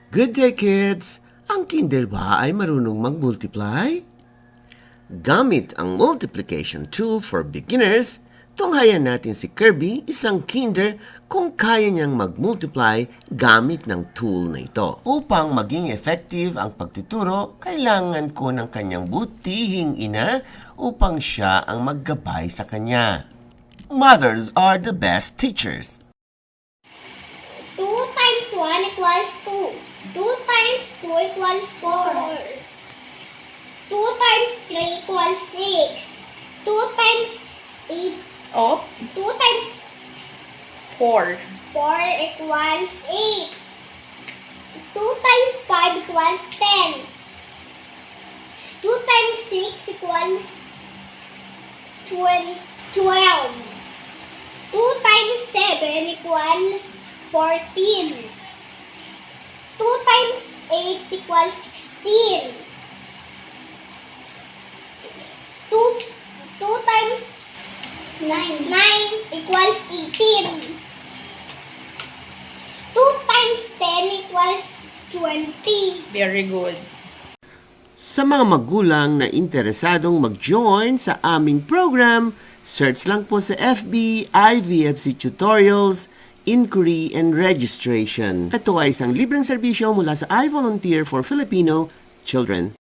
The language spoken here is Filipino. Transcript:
Good day, kids! Ang kinder ba ay marunong mag-multiply? Gamit ang multiplication tool for beginners, tunghayan natin si Kervy, isang kinder, kung kaya niyang mag-multiply gamit ng tool na ito. Upang maging effective ang pagtuturo, kailangan ko ng kanyang butihing ina upang siya ang maggabay sa kanya. Mothers are the best teachers. 2 times 1 equals 2. 2 times 2 equals 4. 2 times 3 equals 6. 2 times 8. Oh, 2 times 4. 4 equals 8. 2 times 5 equals 10. 2 times 6 equals 12. 2 times 7 equals 14. 2 times 8 equals 16. 2 times 9 equals 18. 2 times 10 equals 20. Very good. Sa mga magulang na interesadong mag-join sa aming program, search lang po sa FB IVFC Tutorials, Inquiry and Registration. Ito ay isang libreng serbisyo mula sa I Volunteer for Filipino Children.